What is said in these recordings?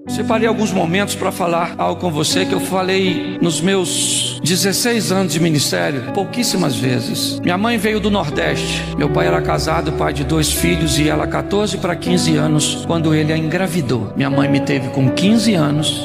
Separei alguns momentos para falar algo com você que eu falei nos meus 16 anos de ministério, pouquíssimas vezes. Minha mãe veio do Nordeste. Meu pai era casado, pai de 2 filhos, e ela 14 para 15 anos quando ele a engravidou. Minha mãe me teve com 15 anos,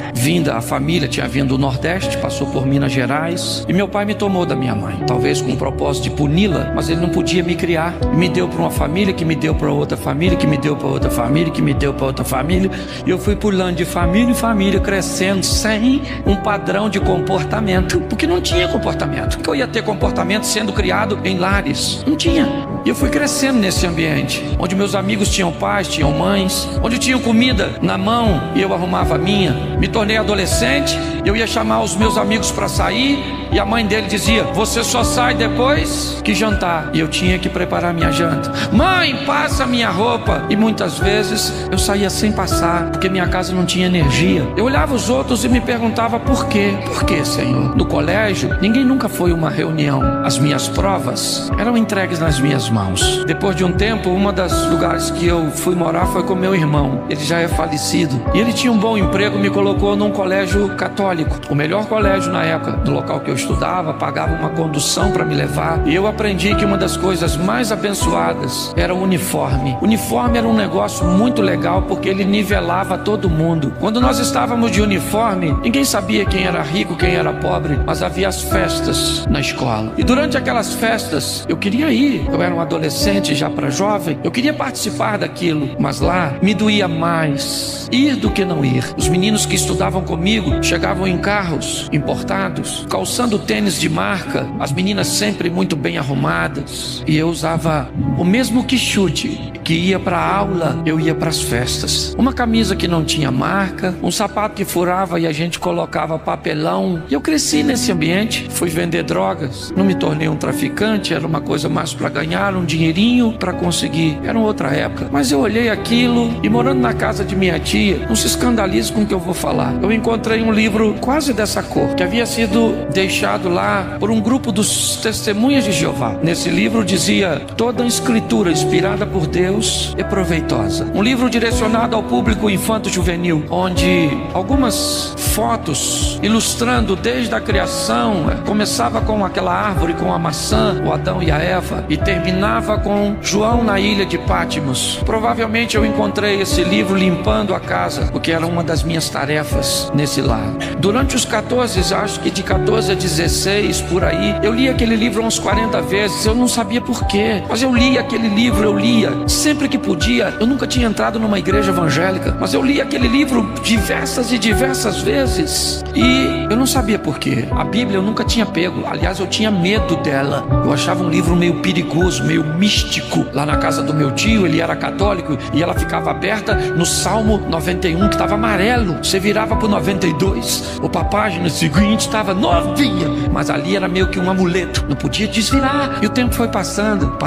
a família tinha vindo do Nordeste, passou por Minas Gerais, e meu pai me tomou da minha mãe, talvez com o propósito de puni-la, mas ele não podia me criar. Me deu para uma família, que me deu para outra família, que me deu para outra família, que me deu para outra família, e eu fui pulando de família em família, crescendo sem um padrão de comportamento, porque não tinha comportamento. Porque eu ia ter comportamento sendo criado em lares? Não tinha. E eu fui crescendo nesse ambiente, onde meus amigos tinham pais, tinham mães, onde tinham comida na mão e eu arrumava a minha. Me tornei adolescente, eu ia chamar os meus amigos para sair, e a mãe dele dizia: você só sai depois que jantar. E eu tinha que preparar minha janta. Mãe, passa minha roupa. E muitas vezes eu saía sem passar, porque minha casa não tinha energia. Eu olhava os outros e me perguntava por quê? Por quê, Senhor? No colégio, ninguém nunca foi uma reunião. As minhas provas eram entregues nas minhas mãos. Depois de um tempo, um dos lugares que eu fui morar foi com meu irmão. Ele já é falecido, e ele tinha um bom emprego, me colocou num colégio católico, o melhor colégio na época do local que eu estudava, pagava uma condução para me levar. E eu aprendi que uma das coisas mais abençoadas era o uniforme. O uniforme era um negócio muito legal, porque ele nivelava todo mundo. Quando nós estávamos de uniforme, ninguém sabia quem era rico, quem era pobre, mas havia as festas na escola. E durante aquelas festas, eu queria ir. Eu era um adolescente já para jovem, eu queria participar daquilo, mas lá me doía mais ir do que não ir. Os meninos que estudavam comigo chegavam em carros importados, calçando tênis de marca, as meninas sempre muito bem arrumadas, e eu usava o mesmo quichute que ia para a aula, eu ia para as festas. Uma camisa que não tinha marca, um sapato que furava e a gente colocava papelão. E eu cresci nesse ambiente, fui vender drogas, não me tornei um traficante, era uma coisa mais para ganhar um dinheirinho para conseguir, era uma outra época. Mas eu olhei aquilo, e morando na casa de minha tia, não se escandalize com o que eu vou falar, eu encontrei um livro quase dessa cor, que havia sido deixado lá por um grupo dos Testemunhas de Jeová. Nesse livro dizia: toda a escritura inspirada por Deus é proveitosa. Um livro direcionado ao público infanto-juvenil, onde algumas fotos ilustrando desde a criação, começava com aquela árvore com a maçã, o Adão e a Eva, e terminava com João na ilha de Pátimos. Provavelmente eu encontrei esse livro limpando a casa, porque era uma das minhas tarefas nesse lar. Durante os 14, acho que de 14 a 16 por aí, eu li aquele livro umas 40 vezes. Eu não sabia por quê, mas eu lia aquele livro, eu lia sempre que podia. Eu nunca tinha entrado numa igreja evangélica, mas eu li aquele livro diversas e diversas vezes, e eu não sabia por quê. A Bíblia eu nunca tinha pego, aliás eu tinha medo dela. Eu achava um livro meio perigoso, meio místico. Lá na casa do meu tio, ele era católico, e ela ficava aberta no Salmo 91, que estava amarelo. Você virava para o 92, a página seguinte estava novinha, mas ali era meio que um amuleto, não podia desvirar. E o tempo foi passando.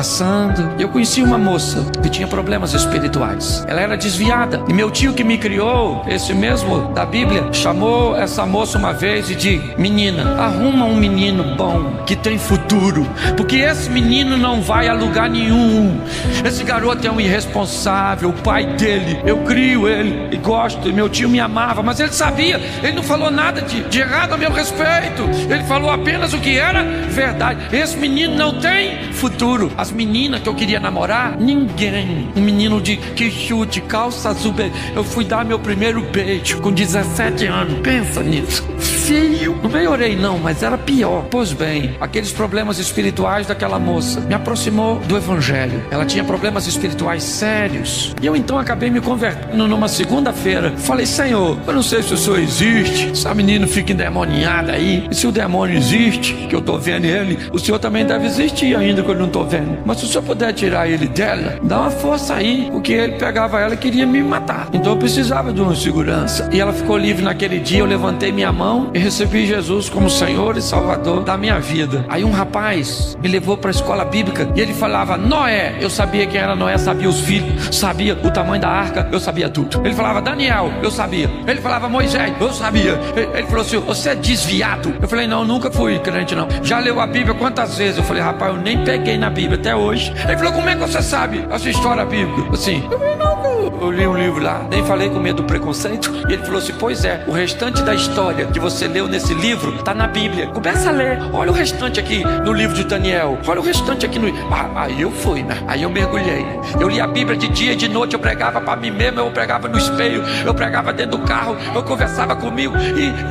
Eu conheci uma moça que tinha problemas espirituais. Ela era desviada, e meu tio que me criou, esse mesmo da Bíblia, chamou essa moça uma vez e disse: menina, arruma um menino bom, que tem futuro, porque esse menino não vai a lugar nenhum. Esse garoto é um irresponsável. O pai dele, eu crio ele e gosto, e meu tio me amava, mas ele sabia, ele não falou nada de errado a meu respeito, ele falou apenas o que era verdade. Esse menino não tem futuro. As meninas que eu queria namorar, ninguém. Um menino de quichute, calça azul. Eu fui dar meu primeiro beijo com 17 anos, pensa nisso, feio. Não melhorei não, mas era pior. Pois bem, aqueles problemas espirituais daquela moça me aproximou do evangelho. Ela tinha problemas espirituais sérios, e eu então acabei me convertendo numa segunda-feira. Falei: Senhor, eu não sei se o Senhor existe, essa menina fica endemoniada aí, e se o demônio existe, que eu tô vendo ele, o Senhor também deve existir ainda, que eu não tô vendo. Mas se o Senhor puder tirar ele dela, dá uma força aí, porque ele pegava ela e queria me matar. Então eu precisava de uma segurança. E ela ficou livre naquele dia. Eu levantei minha mão e recebi Jesus como Senhor e Salvador da minha vida. Aí um rapaz me levou para a escola bíblica, e ele falava Noé. Eu sabia quem era Noé, sabia os filhos, sabia o tamanho da arca, eu sabia tudo. Ele falava Daniel, eu sabia. Ele falava Moisés, eu sabia. Ele falou assim: você é desviado. Eu falei: não, nunca fui crente não. Já leu a Bíblia quantas vezes? Eu falei: rapaz, eu nem peguei na Bíblia até hoje. Ele falou: como é que você sabe essa história bíblica? Assim, eu falei: não, Eu li um livro lá, nem falei com medo do preconceito. E ele falou assim, pois é, o restante da história que você leu nesse livro tá na Bíblia. Começa a ler, olha o restante aqui no livro de Daniel, olha o restante aqui no... Aí eu fui, né? Aí eu mergulhei. Eu li a Bíblia de dia e de noite, eu pregava pra mim mesmo, eu pregava no espelho, eu pregava dentro do carro, eu conversava comigo.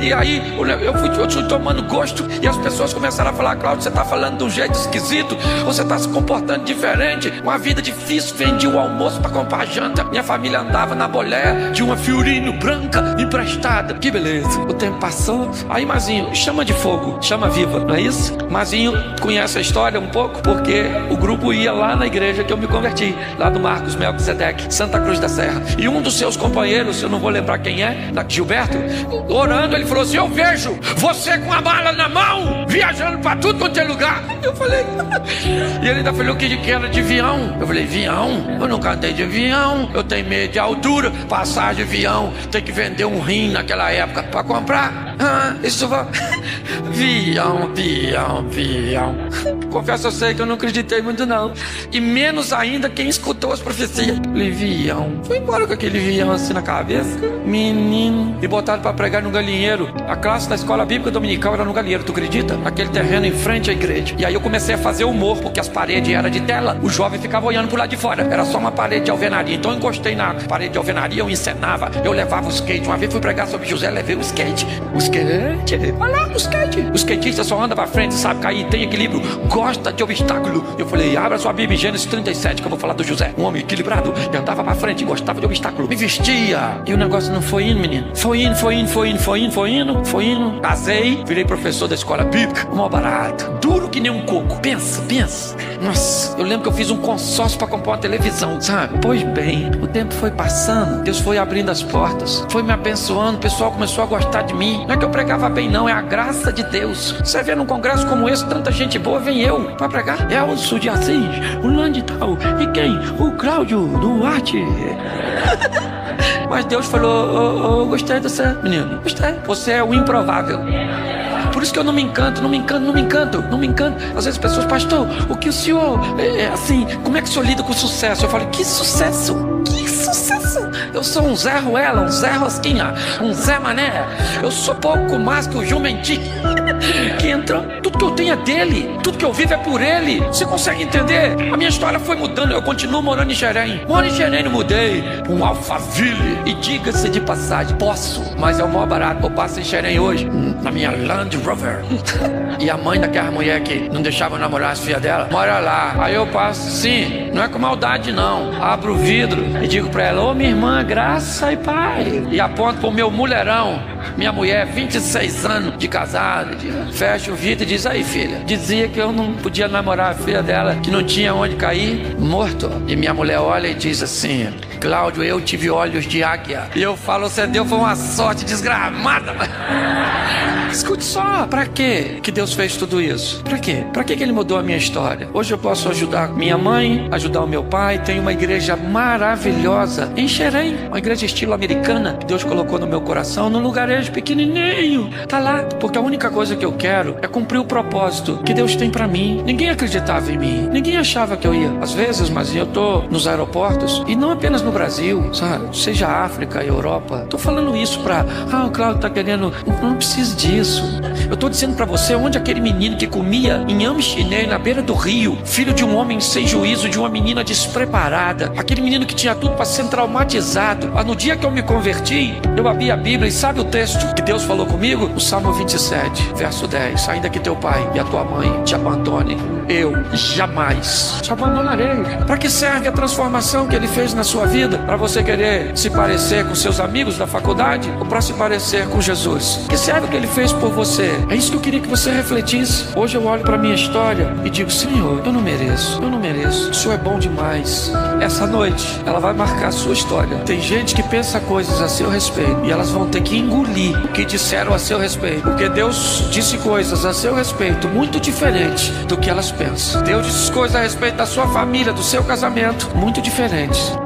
E aí eu fui tomando gosto. E as pessoas começaram a falar, Cláudio, você tá falando de um jeito esquisito, você tá se comportando diferente, uma vida difícil, vendi o almoço pra comprar janta. Minha família andava na boleia de uma Fiorino branca emprestada. Que beleza. O tempo passou. Aí Mazinho, chama de fogo, chama viva, não é isso? Mazinho conhece a história um pouco, porque o grupo ia lá na igreja que eu me converti, lá do Marcos Melquisedeque, Santa Cruz da Serra. E um dos seus companheiros, eu não vou lembrar quem é, Gilberto, orando, ele falou assim, eu vejo você com a mala na mão, viajando pra tudo quanto é lugar. Eu falei, e ele ainda falou que era de avião. Eu falei, avião? Eu nunca andei de avião, eu tenho medo de altura, passar de avião, tem que vender um rim naquela época pra comprar. Isso vai... Avião. Confesso, eu sei que eu não acreditei muito não. E menos ainda quem escutou as profecias. Falei, avião. Fui embora com aquele avião assim na cabeça. Menino. Me botaram pra pregar no galinheiro. A classe da escola bíblica dominical era no galinheiro, tu acredita? Naquele terreno em frente à igreja. E aí eu comecei a fazer humor, porque as paredes eram de tela. O jovem ficava olhando pro lado de fora. Era só uma parede de alvenaria. Então eu encostei na parede de alvenaria, eu encenava, eu levava o skate. Uma vez fui pregar sobre José, levei o skate. O skate? Olha lá, o skate. O skatista só anda pra frente, sabe cair, tem equilíbrio, gosta de obstáculo. Eu falei, abra sua Bíblia em Gênesis 37, que eu vou falar do José. Um homem equilibrado, e andava pra frente, gostava de obstáculo. Me vestia. E o negócio não foi indo, menino. Foi indo. Casei, virei professor da escola bíblica. Mó barato. Duro que nem um coco. Pensa. Nossa, eu lembro que eu fiz um consórcio pra comprar uma televisão, sabe? Pois bem, o tempo foi passando, Deus foi abrindo as portas, foi me abençoando, o pessoal começou a gostar de mim. Não é que eu pregava bem não, é a graça de Deus. Você vê num congresso como esse, tanta gente boa, vem eu pra pregar. Elcio de Assis, o Landital, e quem? O Cláudio Duarte. Mas Deus falou, gostei de você, menino, gostei. Você é o improvável. Por isso que eu não me encanto. Às vezes as pessoas, pastor, o que o senhor, assim, como é que o senhor lida com sucesso? Eu falo, que sucesso? Eu sou um Zé Ruela, um Zé Rosquinha, um Zé Mané. Eu sou pouco mais que o jumentinho que entrou. Tudo que eu tenho é dele, tudo que eu vivo é por ele. Você consegue entender? A minha história foi mudando, eu continuo morando em Xerém. Moro em Xerém, não mudei, um Alphaville. E diga-se de passagem, posso, mas é o maior barato. Eu passo em Xerém hoje, na minha Land Rover. E a mãe daquela mulher que não deixava eu namorar as filhas dela, mora lá. Aí eu passo, sim, não é com maldade não. Abro o vidro e digo pra ela, ô minha irmã, graça e paz. E aponto pro meu mulherão, minha mulher, 26 anos de casada. Fecha o vidro e diz, aí filha, dizia que eu não podia namorar a filha dela, que não tinha onde cair, morto. E minha mulher olha e diz assim, Cláudio, eu tive olhos de águia. E eu falo, você deu foi uma sorte desgramada. Escute só, pra quê que Deus fez tudo isso? Pra quê? Pra que Ele mudou a minha história? Hoje eu posso ajudar minha mãe, ajudar o meu pai. Tem uma igreja maravilhosa em Xerém, uma igreja estilo americana que Deus colocou no meu coração, num lugarejo pequenininho. Tá lá, porque a única coisa que eu quero é cumprir o propósito que Deus tem pra mim. Ninguém acreditava em mim, ninguém achava que eu ia. Às vezes, mas eu tô nos aeroportos, e não apenas no Brasil, sabe? Seja África, Europa. Tô falando isso pra, o Cláudio tá querendo, não precisa disso. Eu tô dizendo pra você, onde aquele menino que comia inhame chinês na beira do rio, filho de um homem sem juízo, de uma menina despreparada, aquele menino que tinha tudo pra ser traumatizado. No dia que eu me converti, eu abri a Bíblia e sabe o texto que Deus falou comigo? O Salmo 27, verso 10. Ainda que teu pai e a tua mãe te abandonem, eu jamais te abandonarei. Pra que serve a transformação que Ele fez na sua vida? Pra você querer se parecer com seus amigos da faculdade ou pra se parecer com Jesus? Que serve o que Ele fez por você? É isso que eu queria que você refletisse. Hoje eu olho pra minha história e digo, Senhor, eu não mereço. O Senhor é bom demais. Essa noite, ela vai marcar a sua história. Tem gente que pensa coisas a seu respeito e elas vão ter que engolir o que disseram a seu respeito, porque Deus disse coisas a seu respeito muito diferentes do que elas pensam. Deus disse coisas a respeito da sua família, do seu casamento, muito diferentes